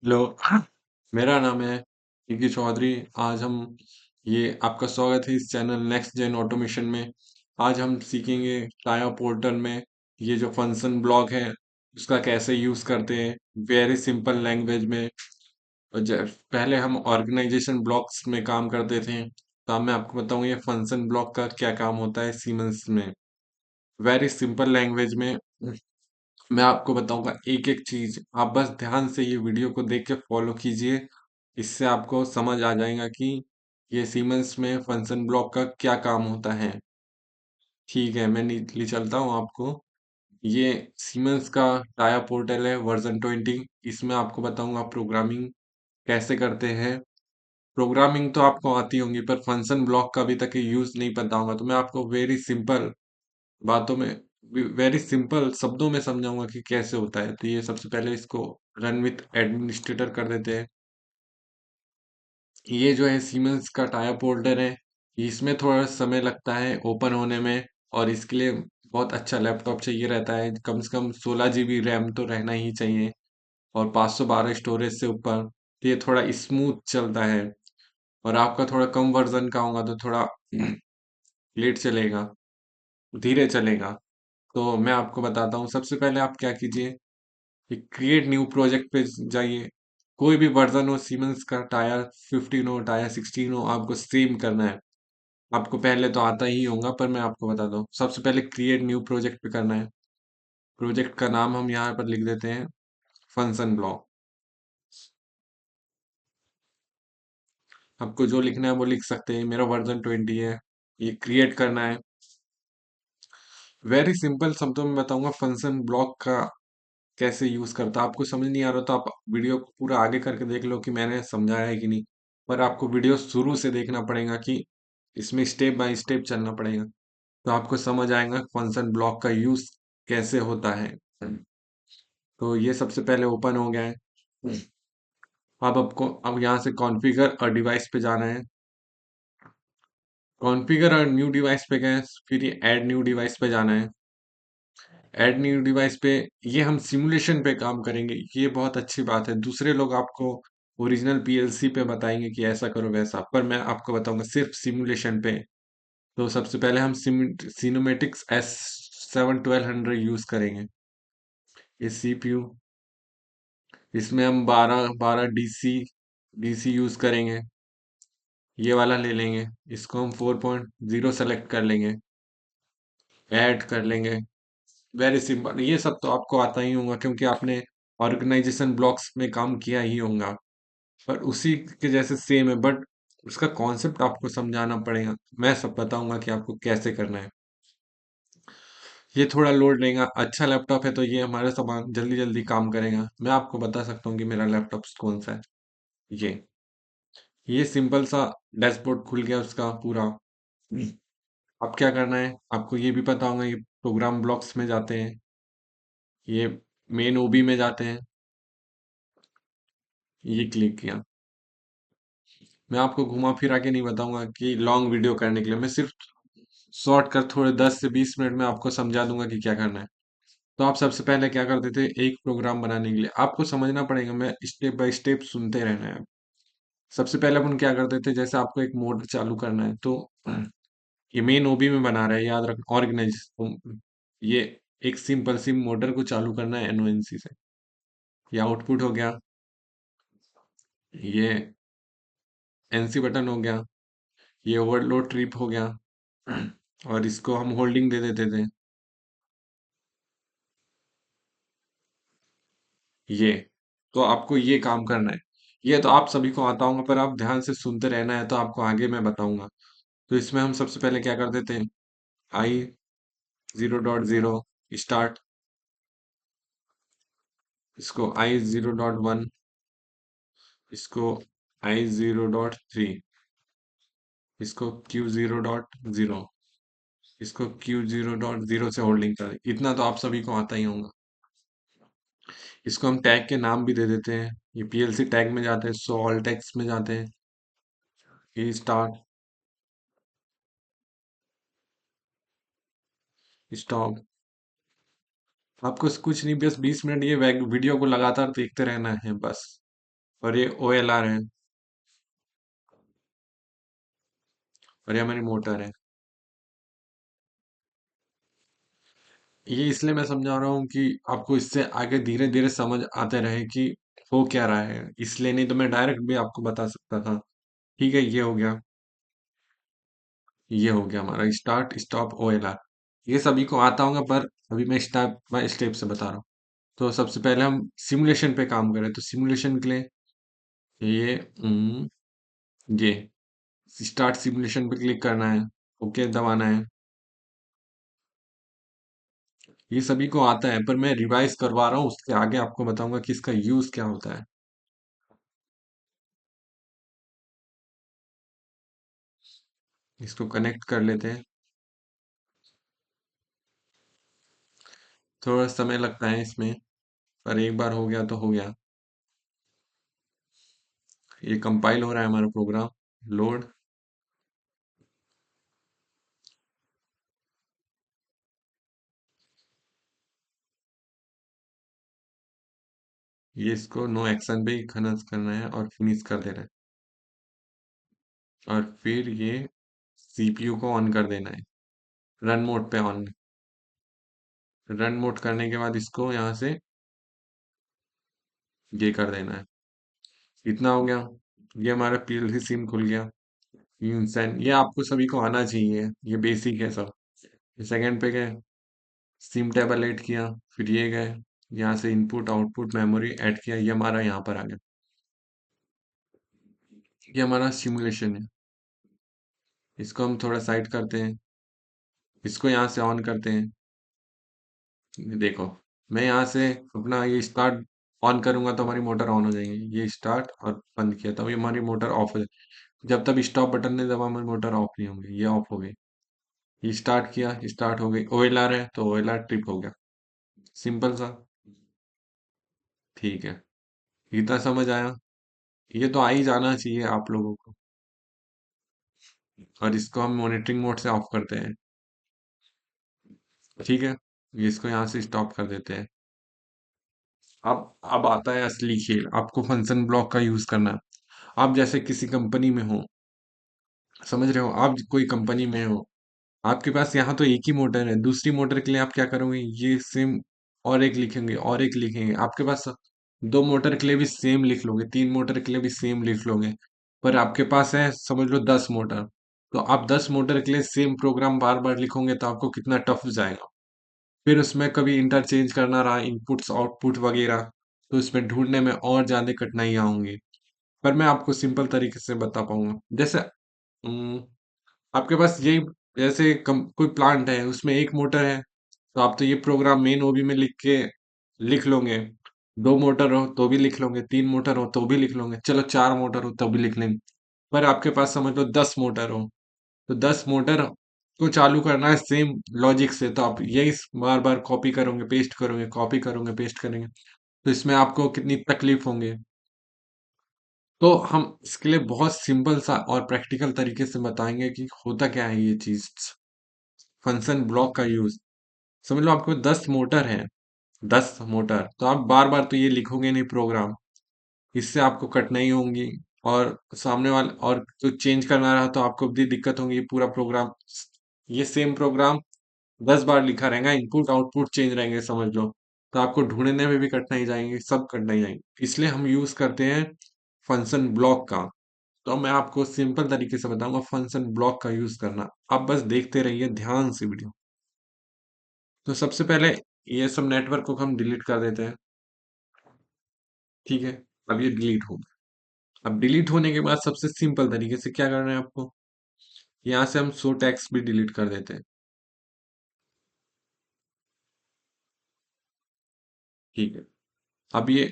Hello. मेरा नाम है पिंकी चौधरी। आज हम ये आपका स्वागत है इस चैनल नेक्स्ट जेन ऑटोमेशन में। आज हम सीखेंगे टाया पोर्टल में ये जो फंक्शन ब्लॉक है उसका कैसे यूज करते हैं वेरी सिंपल लैंग्वेज में। पहले हम ऑर्गेनाइजेशन ब्लॉक्स में काम करते थे, तो अब मैं आपको बताऊंगा ये फंक्शन ब्लॉक का क्या काम होता है सीमेंस में। वेरी सिंपल लैंग्वेज में मैं आपको बताऊंगा एक एक चीज। आप बस ध्यान से ये वीडियो को देख के फॉलो कीजिए। इससे आपको समझ आ जाएगा कि ये सीमेंस में फंक्शन ब्लॉक का क्या काम होता है। ठीक है, मैं नीचे चलता हूँ आपको। ये सीमेंस का टाया पोर्टल है वर्जन 20। इसमें आपको बताऊंगा प्रोग्रामिंग कैसे करते हैं। प्रोग्रामिंग तो आपको आती होंगी पर फंक्शन ब्लॉक का अभी तक यूज नहीं पता होगा, तो मैं आपको वेरी सिंपल बातों में वेरी सिंपल शब्दों में समझाऊंगा कि कैसे होता है। तो ये सबसे पहले इसको रन विथ एडमिनिस्ट्रेटर कर देते हैं। ये जो है सीमेंस का टायर होल्डर है। इसमें थोड़ा समय लगता है ओपन होने में, और इसके लिए बहुत अच्छा लैपटॉप चाहिए रहता है। कम से कम 16 GB रैम तो रहना ही चाहिए, और 512 स्टोरेज से ऊपर। तो ये थोड़ा स्मूथ चलता है। और आपका थोड़ा कम वर्जन का होगा तो थोड़ा लेट चलेगा, धीरे चलेगा। तो मैं आपको बताता हूँ, सबसे पहले आप क्या कीजिए, क्रिएट न्यू प्रोजेक्ट पे जाइए। कोई भी वर्जन हो सीमेंस का, टायर 15 हो टायर 16 हो, आपको सेम करना है। आपको पहले तो आता ही होगा, पर मैं आपको बताता हूँ। सबसे पहले क्रिएट न्यू प्रोजेक्ट पे करना है। प्रोजेक्ट का नाम हम यहाँ पर लिख देते हैं फंक्शन ब्लॉक। आपको जो लिखना है वो लिख सकते हैं। मेरा वर्जन 20 है। ये क्रिएट करना है। वेरी सिंपल शब्दों में बताऊंगा फंक्शन ब्लॉक का कैसे यूज करता। आपको समझ नहीं आ रहा तो आप वीडियो को पूरा आगे करके देख लो कि मैंने समझाया है कि नहीं। पर आपको वीडियो शुरू से देखना पड़ेगा कि इसमें स्टेप बाय स्टेप चलना पड़ेगा, तो आपको समझ आएगा फंक्शन ब्लॉक का यूज कैसे होता है। तो ये सबसे पहले ओपन हो गया है। अब आपको अब यहाँ से कॉन्फ़िगर और डिवाइस पे जाना है। कॉन्फ़िगर और न्यू डिवाइस पे गए, फिर ये ऐड न्यू डिवाइस पे जाना है। ऐड न्यू डिवाइस पे ये हम सिमुलेशन पे काम करेंगे। ये बहुत अच्छी बात है। दूसरे लोग आपको ओरिजिनल पीएलसी पे बताएंगे कि ऐसा करो वैसा, पर मैं आपको बताऊंगा सिर्फ सिमुलेशन पे। तो सबसे पहले हम सिनेमेटिक्स S7 1200 यूज करेंगे। ये सीपीयू, इसमें हम 12 12 डीसी यूज करेंगे। ये वाला ले लेंगे। इसको हम 4.0 सेलेक्ट कर लेंगे, ऐड कर लेंगे। Very simple. ये सब तो आपको आता ही होगा क्योंकि आपने ऑर्गेनाइजेशन ब्लॉक्स में काम किया ही होगा। पर उसी के जैसे सेम है, बट उसका कॉन्सेप्ट आपको समझाना पड़ेगा। मैं सब बताऊंगा कि आपको कैसे करना है। ये थोड़ा लोड लेगा। अच्छा लैपटॉप है तो ये हमारे सामान जल्दी जल्दी काम करेगा। मैं आपको बता सकता हूँ कि मेरा लैपटॉप कौन सा है। ये ये सिंपल सा डैशबोर्ड खुल गया उसका पूरा। अब क्या करना है, आपको ये भी पता होगा। ये प्रोग्राम ब्लॉक्स में जाते हैं, ये मेन ओबी में जाते हैं। ये क्लिक किया। मैं आपको घुमा फिरा के नहीं बताऊंगा कि लॉन्ग वीडियो करने के लिए। मैं सिर्फ शॉर्ट कर थोड़े 10 से 20 मिनट में आपको समझा दूंगा कि क्या करना है। तो आप सबसे पहले क्या करते थे, एक प्रोग्राम बनाने के लिए आपको समझना पड़ेगा। मैं स्टेप बाय स्टेप सुनते रहना है। सबसे पहले अपन क्या करते थे, जैसे आपको एक मोटर चालू करना है तो ये मेन ओबी में बना रहा है, याद रख ऑर्गेनाइज। ये एक सिंपल सी मोटर को चालू करना है एनओएनसी से। ये आउटपुट हो गया। ये एनसी बटन हो गया। ये ओवरलोड ट्रिप हो गया। और इसको हम होल्डिंग दे देते थे। ये तो आपको ये काम करना है। ये तो आप सभी को आता होगा, पर आप ध्यान से सुनते रहना है तो आपको आगे मैं बताऊंगा। तो इसमें हम सबसे पहले क्या कर देते हैं, I0.0 स्टार्ट। इसको I0.1, इसको I0.3, इसको Q0.0, इसको Q0.0 से होल्डिंग करें। इतना तो आप सभी को आता ही होगा। इसको हम टैग के नाम भी दे देते हैं। ये पीएलसी टैग में जाते हैं, सो ऑल टैग्स में जाते हैं। ये स्टार्ट, स्टॉप। आपको कुछ नहीं, बस 20 मिनट ये वीडियो को लगातार देखते रहना है बस। और ये OLR है, और ये हमारी मोटर है। ये इसलिए मैं समझा रहा हूँ कि आपको इससे आगे धीरे धीरे समझ आते रहे कि हो क्या रहा है, इसलिए नहीं तो मैं डायरेक्ट भी आपको बता सकता था। ठीक है, ये हो गया। ये हो गया हमारा स्टार्ट स्टॉप OLR। ये सभी को आता होगा, पर अभी मैं स्टेप बाय स्टेप से बता रहा हूँ। तो सबसे पहले हम सिमुलेशन पे काम करें, तो सिमुलेशन के लिए ये ये स्टार्ट सिमुलेशन पे क्लिक करना है, ओके दबाना है। ये सभी को आता है, पर मैं रिवाइज करवा रहा हूँ, उसके आगे आपको बताऊंगा कि इसका यूज क्या होता है। इसको कनेक्ट कर लेते हैं। थोड़ा समय लगता है इसमें, पर एक बार हो गया तो हो गया। ये कंपाइल हो रहा है हमारा प्रोग्राम। लोड। ये इसको नो एक्शन पे ही खनस करना है और फिनिश कर देना है। और फिर ये CPU को ऑन कर देना है, रन मोड पे ऑन। रन मोड करने के बाद इसको यहाँ से ये कर देना है। इतना हो गया। ये हमारा PLC सिम खुल गया। इंसान ये आपको सभी को आना चाहिए, ये बेसिक है सब। सेकंड पे गए, सिम टेबल ऐड किया, फिर ये गए, यहाँ से इनपुट आउटपुट मेमोरी ऐड किया, ये हमारा यहाँ पर आ गया। ये हमारा सिमुलेशन है। इसको हम थोड़ा साइड करते हैं, इसको यहाँ से ऑन करते हैं। ये देखो, मैं यहाँ से अपना ये स्टार्ट ऑन करूंगा तो हमारी मोटर ऑन हो जाएगी। ये स्टार्ट और बंद किया तब ये हमारी मोटर ऑफ हो जाएगी। जब तक स्टॉप बटन नहीं दबा हमारी मोटर ऑफ नहीं होगी, ये ऑफ हो गई। ये स्टार्ट किया, स्टार्ट हो गई। OLR है तो OLR ट्रिप हो गया। सिंपल सा। ठीक है, इतना समझ आया। ये तो आ ही जाना चाहिए आप लोगों को। और इसको हम मॉनिटरिंग मोड से ऑफ करते हैं। ठीक है, ये इसको यहाँ से स्टॉप कर देते हैं। अब आता है असली खेल, आपको फंक्शन ब्लॉक का यूज करना है। आप जैसे किसी कंपनी में हो, समझ रहे हो, आप कोई कंपनी में हो, आपके पास यहाँ तो एक ही मोटर है, दूसरी मोटर के लिए आप क्या करोगे, ये सेम और एक लिखेंगे और एक लिखेंगे। आपके पास दो मोटर के लिए भी सेम लिख लोगे, तीन मोटर के लिए भी सेम लिख लोगे। पर आपके पास है समझ लो 10 मोटर, तो आप 10 मोटर के लिए सेम प्रोग्राम बार बार लिखोगे तो आपको कितना टफ जाएगा। फिर उसमें कभी इंटरचेंज करना रहा, इनपुट्स आउटपुट वगैरह, तो इसमें ढूंढने में और ज्यादा कठिनाइयां होंगी। पर मैं आपको सिंपल तरीके से बता पाऊंगा। जैसे आपके पास यही, जैसे कोई प्लांट है उसमें एक मोटर है, तो आप तो ये प्रोग्राम मेन ओबी में लिख के लिख लोगे। दो मोटर हो तो भी लिख लोगे, तीन मोटर हो तो भी लिख लोगे, चलो चार मोटर हो तो भी लिख लेंगे। पर आपके पास समझ लो 10 मोटर हो, तो 10 मोटर को चालू करना है सेम लॉजिक से, तो आप यही बार बार कॉपी करोगे पेस्ट करोगे, कॉपी करोगे पेस्ट करेंगे, तो इसमें आपको कितनी तकलीफ होंगे। तो हम इसके लिए बहुत सिंपल सा और प्रैक्टिकल तरीके से बताएंगे कि होता क्या है ये चीज। फंक्शन ब्लॉक का यूज, समझ लो आपको 10 मोटर है, 10 मोटर, तो आप बार बार तो ये लिखोगे नहीं प्रोग्राम, इससे आपको कठिनाई होंगी। और सामने वाले और जो चेंज करना रहा तो आपको भी दिक्कत होगी। ये पूरा प्रोग्राम, ये सेम प्रोग्राम 10 बार लिखा रहेगा, इनपुट आउटपुट चेंज रहेंगे समझ लो, तो आपको ढूंढने में भी कठिनाई जाएंगी, सब कठिनाई जाएंगी। इसलिए हम यूज करते हैं फंक्शन ब्लॉक का। तो मैं आपको सिंपल तरीके से बताऊंगा फंक्शन ब्लॉक का यूज करना। आप बस देखते रहिए ध्यान से वीडियो। तो सबसे पहले ये सब नेटवर्क को हम डिलीट कर देते हैं। ठीक है, अब ये डिलीट हो गया। अब डिलीट होने के बाद सबसे सिंपल तरीके से क्या करना है आपको, यहाँ से हम शो टैग्स भी डिलीट कर देते हैं। ठीक है, अब ये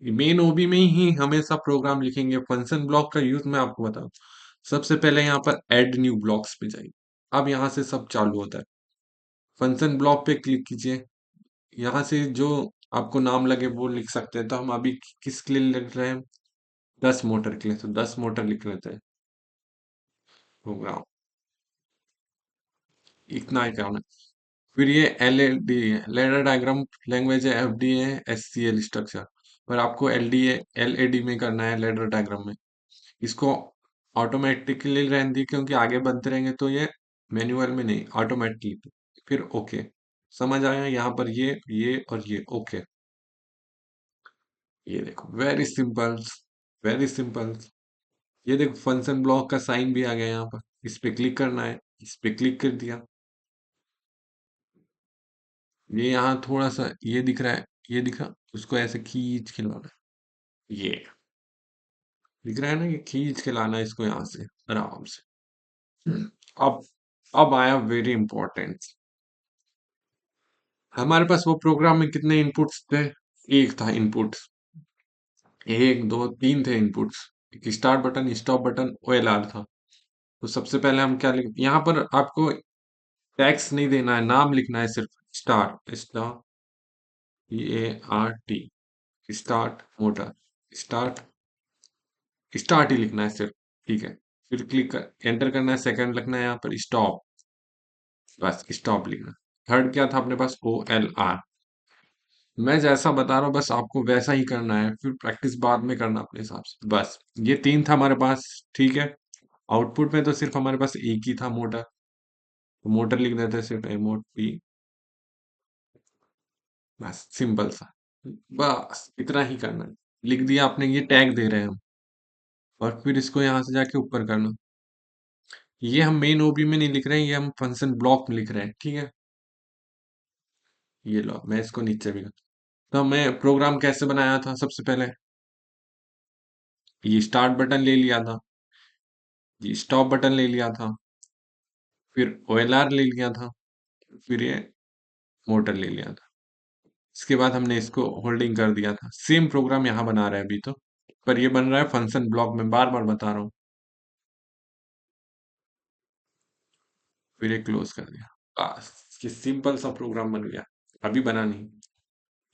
मेन ओबी में ही हमेशा प्रोग्राम लिखेंगे। फंक्शन ब्लॉक का यूज मैं आपको बताऊं, सबसे पहले यहाँ पर ऐड न्यू ब्लॉक्स पे जाइए। अब यहाँ से सब चालू होता है। फंक्शन ब्लॉक पे क्लिक कीजिए, यहाँ से जो आपको नाम लगे वो लिख सकते हैं। तो हम अभी किसके लिए लिख रहे हैं, 10 मोटर के लिए, तो 10 मोटर लिख लेते हैं प्रोग्राम। इतना ही काम है। फिर ये LLD है, लैडर डायग्राम लैंग्वेज है, FD है, SCL स्ट्रक्चर। और आपको एलएडी में करना है, लैडर डायग्राम में। इसको ऑटोमेटिकली रहने दी, क्योंकि आगे बढ़ते रहेंगे तो ये मैन्युअल में नहीं, ऑटोमेटिकली। फिर ओके, समझ आया यहाँ पर ये और ये ओके। ये देखो, वेरी सिंपल, वेरी सिंपल। ये देखो, फंक्शन ब्लॉक का साइन भी आ गया यहाँ पर। इस पे क्लिक करना है, इस पे क्लिक कर दिया। ये यहाँ थोड़ा सा ये दिख रहा है, ये दिखा, उसको ऐसे खींच के लाना है। ये दिख रहा है ना, ये खींच के लाना है इसको यहाँ से आराम से। अब अब आया वेरी इंपॉर्टेंट। हमारे पास वो प्रोग्राम में कितने इनपुट्स थे? एक था इनपुट, एक दो तीन थे इनपुट्स। एक स्टार्ट बटन, स्टॉप बटन, ओएलआर था। तो सबसे पहले हम क्या लिख, यहाँ पर आपको टैक्स नहीं देना है, नाम लिखना है सिर्फ। Start, START, start motor, start, start ही लिखना है सिर्फ। ठीक है, फिर क्लिक कर एंटर करना है, सेकंड लिखना है यहाँ पर स्टॉप, बस स्टॉप लिखना। थर्ड क्या था अपने पास? OLR। मैं जैसा बता रहा हूँ बस आपको वैसा ही करना है, फिर प्रैक्टिस बाद में करना अपने हिसाब से। बस ये तीन था हमारे पास। ठीक है, आउटपुट में तो सिर्फ हमारे पास एक ही था, मोटर। तो मोटर लिख देते हैं सिर्फ, MOT। बस सिंपल सा, बस इतना ही करना है। लिख दिया आपने, ये टैग दे रहे हैं हम। और फिर इसको यहाँ से जाके ऊपर करना। ये हम मेन ओबी में नहीं लिख रहे हैं, ये हम फंक्शन ब्लॉक में लिख रहे हैं। ठीक है, ये लो, मैं इसको नीचे भी तो मैं प्रोग्राम कैसे बनाया था? सबसे पहले ये स्टार्ट बटन ले लिया था, ये स्टॉप बटन ले लिया था, फिर OLR ले लिया था, फिर ये मोटर ले लिया था। इसके बाद हमने इसको होल्डिंग कर दिया था। सेम प्रोग्राम यहाँ बना रहे हैं अभी तो, पर ये बन रहा है फंक्शन ब्लॉक में, बार बार बता रहा हूँ। फिर ये क्लोज कर दिया, बस ये सिंपल सा प्रोग्राम बन गया। अभी बना नहीं।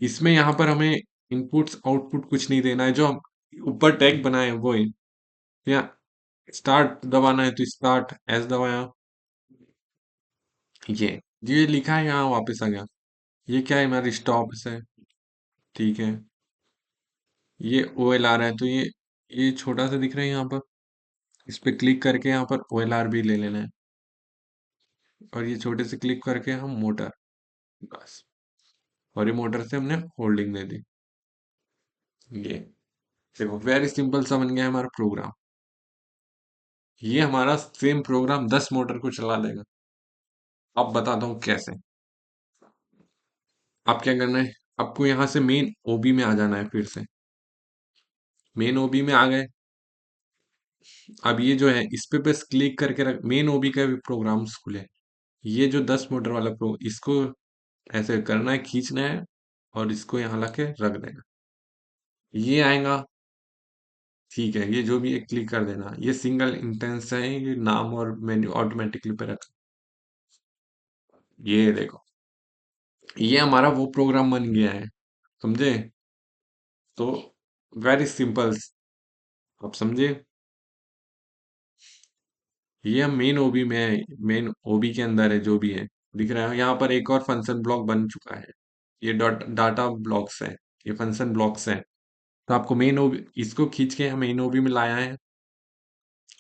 इसमें यहाँ पर हमें इनपुट्स आउटपुट कुछ नहीं देना है, जो हम ऊपर टैग बनाए हैं वो ही। या स्टार्ट दबाना है तो स्टार्ट एस दबाया। ये ये लिखा है यहाँ, वापस आ गया। ये क्या है? हमारी स्टॉप है। ठीक है, ये OLR है, तो ये छोटा सा दिख रहा है यहाँ पर। इस पे क्लिक करके यहाँ पर OLR भी ले लेना है, और ये छोटे से क्लिक करके हम मोटर, बस। और ये मोटर से हमने होल्डिंग दे दी। ये देखो, वेरी सिंपल सा बन गया है हमारा प्रोग्राम। ये हमारा सेम प्रोग्राम 10 मोटर को चला देगा। अब बताता हूँ कैसे। आप क्या करना है, आपको यहाँ से मेन ओबी में आ जाना है। फिर से मेन ओबी में आ गए। अब ये जो है, इस पे बस क्लिक करके रख, मेन ओबी का भी प्रोग्राम्स खुले। ये जो 10 मोटर वाला प्रो, इसको ऐसे करना है, खींचना है, और इसको यहाँ लाके रख देना। ये आएगा। ठीक है, ये जो भी है क्लिक कर देना। ये सिंगल इंटेंस है, ये नाम और मेन्यू ऑटोमेटिकली पे रख। ये देखो, ये हमारा वो प्रोग्राम बन गया है, समझे? तो वेरी सिंपल, आप समझे? ये हम मेन ओबी में है, मेन ओबी के अंदर है जो भी है। दिख रहा है यहाँ पर एक और फंक्शन ब्लॉक बन चुका है। ये डॉट डाटा ब्लॉक्स है, ये फंक्शन ब्लॉक्स है। तो आपको मेन ओबी, इसको खींच के हम मेन ओबी में लाया है।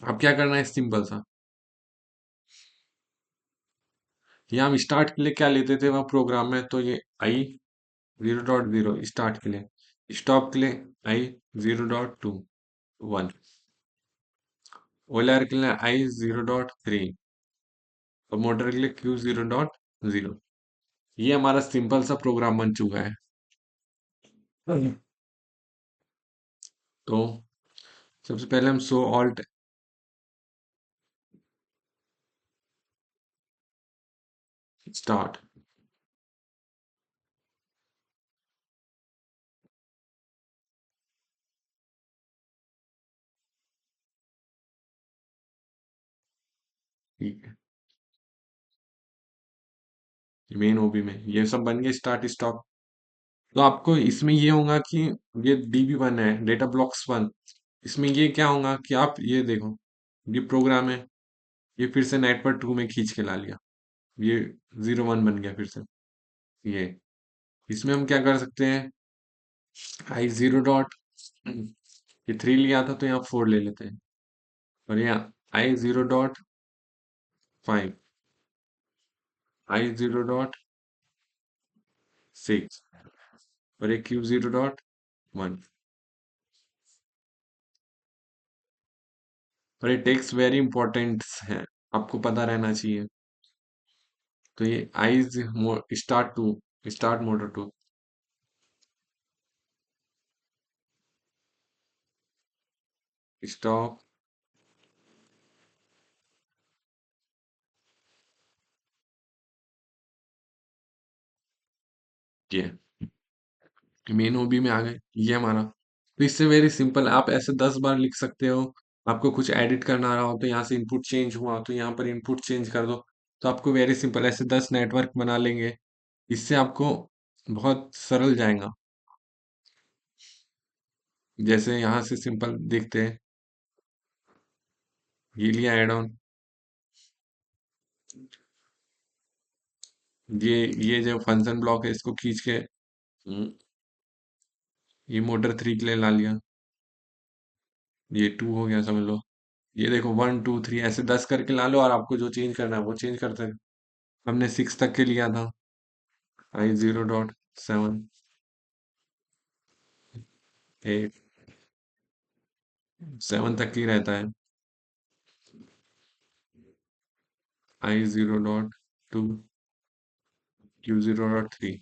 अब क्या करना है? सिंपल सा, ये हम स्टार्ट के लिए क्या लेते थे वह प्रोग्राम में, तो ये आई 0.0 स्टार्ट के लिए, स्टॉप के लिए I 0.2 1, OLR के लिए I 0.3, और मोटर के लिए Q 0.0। ये हमारा सिंपल सा प्रोग्राम बन चुका है। हम्म। तो सबसे पहले हम शो ऑल्ट, स्टार्ट। ठीक है, मेन ओबी में ये सब बन गए, स्टार्ट स्टॉप। तो आपको इसमें ये होगा कि ये DB1 है, डेटा ब्लॉक्स 1। इसमें ये क्या होगा कि आप ये देखो, ये प्रोग्राम है, ये फिर से नेट पर 2 में खींच के ला लिया। ये 0 1 बन गया फिर से। ये इसमें हम क्या कर सकते हैं? आई जीरो डॉट, ये थ्री लिया था तो यहाँ फोर ले लेते हैं, और यहाँ आई जीरो डॉट फाइव, आई जीरो डॉट सिक्स, और एक क्यू जीरो डॉट वन। और ये टेक्स्ट वेरी इंपॉर्टेंट है, आपको पता रहना चाहिए। तो ये आईज start two, start motor two, stop, ये मेन ओबी में आ गए, ये हमारा। तो इससे वेरी सिंपल, आप ऐसे 10 बार लिख सकते हो। आपको कुछ एडिट करना रहा हो तो यहाँ से इनपुट चेंज हुआ तो यहाँ पर इनपुट चेंज कर दो। तो आपको वेरी सिंपल ऐसे 10 नेटवर्क बना लेंगे, इससे आपको बहुत सरल जाएगा। जैसे यहाँ से सिंपल देखते हैं, ये लिया एड ऑन, ये ये जो फंक्शन ब्लॉक है इसको खींच के ये मोटर थ्री के लिए ला लिया, ये टू हो गया समझ लो। ये देखो वन टू थ्री ऐसे 10 करके ला लो, और आपको जो चेंज करना है वो चेंज करते हैं। हमने सिक्स तक के लिया था, I zero dot seven, eight, seven तक ही रहता है, I zero dot two, Q zero dot three,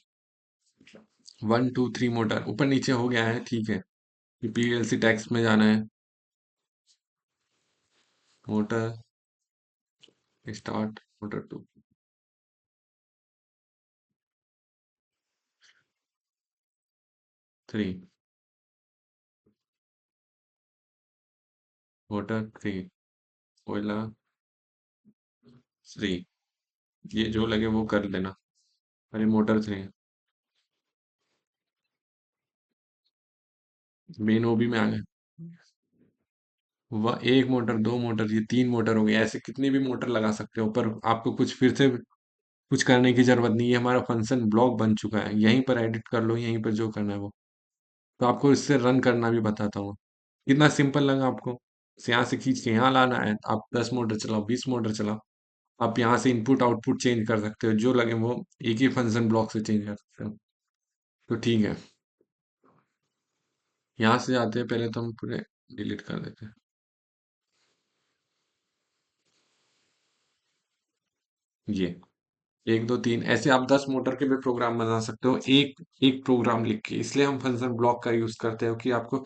one two three motor ऊपर नीचे हो गया है, ठीक है। पीएलसी टैक्स में जाना है, motor start motor two, three, motor three, कोयला थ्री, ये जो लगे वो कर लेना। अरे मोटर थ्री, मेन ओबी में आ गए। वह एक मोटर, दो मोटर, ये तीन मोटर हो गई, ऐसे कितनी भी मोटर लगा सकते हो, पर आपको कुछ फिर से कुछ करने की जरूरत नहीं है, हमारा फंक्शन ब्लॉक बन चुका है, यहीं पर एडिट कर लो, यहीं पर जो करना है वो। तो आपको इससे रन करना भी बताता हूँ, कितना सिंपल लगा आपको। यहाँ से खींच के यहाँ लाना है, आप 10 मोटर चलाओ, 20 मोटर चलाओ, आप यहाँ से इनपुट आउटपुट चेंज कर सकते हो, जो लगे वो एक ही फंक्शन ब्लॉक से चेंज कर सकते हो। तो ठीक है, यहाँ से जाते हैं, पहले तो हम पूरे डिलीट कर देते हैं। ये एक दो तीन ऐसे आप 10 मोटर के भी प्रोग्राम बना सकते हो, एक एक प्रोग्राम लिख के। इसलिए हम फंक्शन ब्लॉक का यूज करते हो कि आपको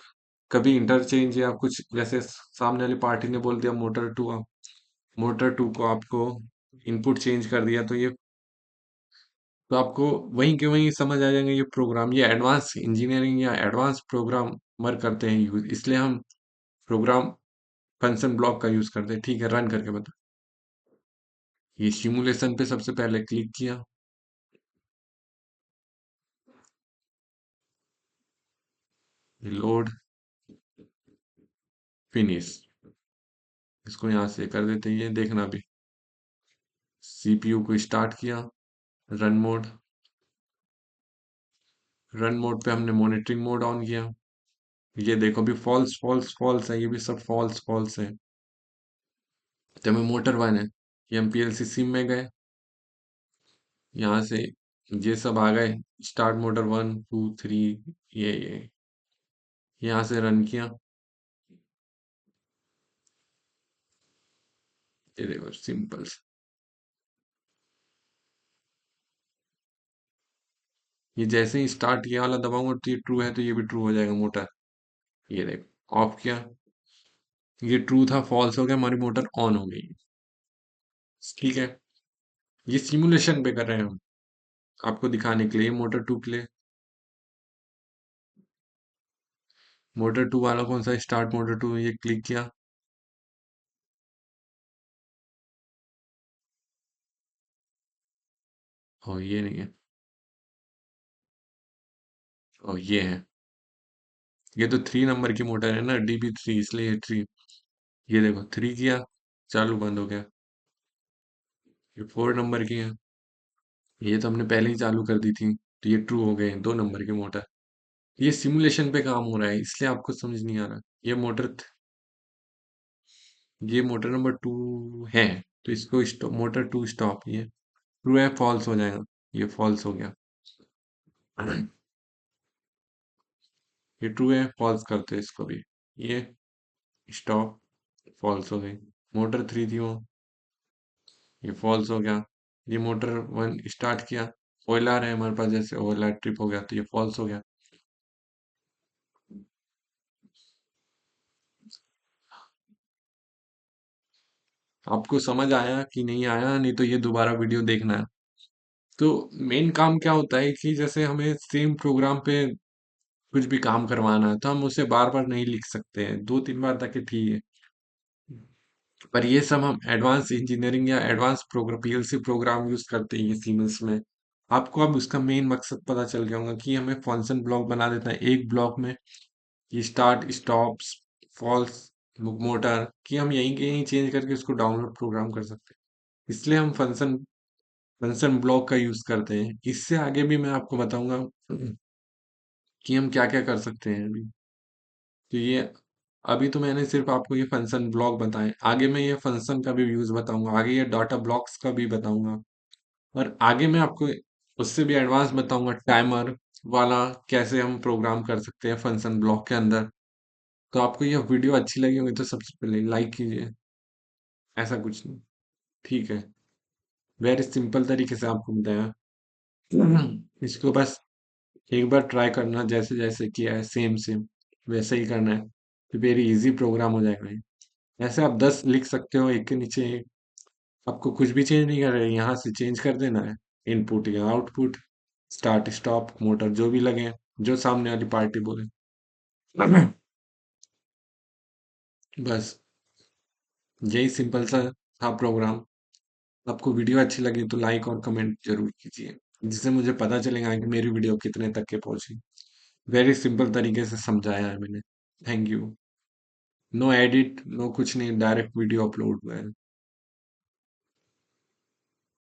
कभी इंटरचेंज या कुछ, जैसे सामने वाली पार्टी ने बोल दिया मोटर टू, मोटर टू को आपको इनपुट चेंज कर दिया, तो ये तो आपको वहीं के वहीं समझ आ जाएंगे ये प्रोग्राम। ये एडवांस इंजीनियरिंग या एडवांस प्रोग्रामर करते हैं यूज, इसलिए हम प्रोग्राम फंक्शन ब्लॉक का यूज करते हैं। ठीक है, रन करके बता। ये सिमुलेशन पे सबसे पहले क्लिक किया, लोड, फिनिश, इसको यहाँ से कर देते हैं, ये देखना भी। सीपीयू को स्टार्ट किया, रन मोड, रन मोड पे हमने मॉनिटरिंग मोड ऑन किया। ये देखो भी फॉल्स फॉल्स फॉल्स है, ये भी सब फॉल्स फॉल्स है। तो हमें मोटर वन है, ये हम पीएलसी सिम में गए, यहाँ से ये सब आ गए, start motor one two three, ये यहाँ से रन किया, ये देखो सिंपल। ये जैसे ही स्टार्ट किया वाला दबाऊंगा तो ये ट्रू है, तो ये भी ट्रू हो जाएगा मोटर। ये देखो ऑफ किया, ये ट्रू था, फॉल्स हो गया, हमारी मोटर ऑन हो गई। ठीक है, ये सिमुलेशन पे कर रहे हैं हम, आपको दिखाने के लिए। मोटर टू के लिए, मोटर टू वाला कौन सा, स्टार्ट मोटर टू, ये क्लिक किया, और ये नहीं है, और ये है। ये तो 3 नंबर की मोटर है ना, डीबी थ्री, इसलिए ये थ्री। ये देखो थ्री किया, चालू बंद हो गया। ये 4 नंबर की है, ये तो हमने पहले ही चालू कर दी थी, तो ये ट्रू हो गए 2 नंबर की मोटर। ये सिमुलेशन पे काम हो रहा है इसलिए आपको समझ नहीं आ रहा। ये मोटर ये मोटर नंबर 2 है, तो इसको मोटर 2 स्टॉप। ये ट्रू है फॉल्स हो जाएगा। ये फॉल्स हो गया। ये ट्रू है फॉल्स करते हैं इसको भी। ये स्टॉप फॉल्स हो गई। मोटर 3 थी वो, ये फॉल्स हो गया। ये मोटर 1 स्टार्ट किया, ऑयल आ रहा है हमारे पास, जैसे ऑयल ट्रिप हो गया तो ये फॉल्स हो गया। आपको समझ आया कि नहीं आया? नहीं तो ये दोबारा वीडियो देखना है। तो मेन काम क्या होता है कि जैसे हमें सेम प्रोग्राम पे कुछ भी काम करवाना है तो हम उसे बार बार नहीं लिख सकते हैं, 2-3 बार तक ही ठीक है। पर ये सब हम एडवांस इंजीनियरिंग या advance program PLC program use करते हैं ये सीमेंस में। आपको अब उसका मेन मकसद पता चल गया होगा कि हमें फंक्शन ब्लॉक बना देता है एक ब्लॉक में। ये स्टार्ट स्टॉप्स फॉल्स मोटर कि हम यहीं के यहीं चेंज करके उसको डाउनलोड प्रोग्राम कर सकते हैं। इसलिए हम फंक्शन ब्लॉक का यूज करते हैं। इससे आगे भी मैं आपको बताऊंगा कि हम क्या क्या कर सकते हैं अभी। तो ये अभी तो मैंने सिर्फ आपको ये फंक्शन ब्लॉक बताए, आगे मैं ये फंक्शन का भी यूज बताऊंगा, आगे ये डाटा ब्लॉक्स का भी बताऊंगा। और आगे मैं आपको उससे भी एडवांस बताऊंगा टाइमर वाला, कैसे हम प्रोग्राम कर सकते हैं फंक्शन ब्लॉक के अंदर। तो आपको यह वीडियो अच्छी लगी होगी तो सबसे पहले लाइक कीजिए, ऐसा कुछ नहीं। ठीक है, वेरी सिंपल तरीके से आपको बताया। इसको बस एक बार ट्राई करना, जैसे जैसे किया है सेम सेम वैसे ही करना है, तो वेरी इजी प्रोग्राम हो जाएगा ये। ऐसे आप 10 लिख सकते हो एक के नीचे एक। आपको कुछ भी चेंज नहीं कर रहे, यहाँ से चेंज कर देना है इनपुट या आउटपुट, स्टार्ट स्टॉप मोटर जो भी लगे, जो सामने वाली पार्टी बोले। बस यही सिंपल सा था प्रोग्राम। आपको वीडियो अच्छी लगी तो लाइक और कमेंट जरूर कीजिए, जिससे मुझे पता चलेगा कि मेरी वीडियो कितने तक के पहुंची। वेरी सिंपल तरीके से समझाया है मैंने। Thank you. No edit no कुछ नहीं, डायरेक्ट वीडियो अपलोड हुआ है।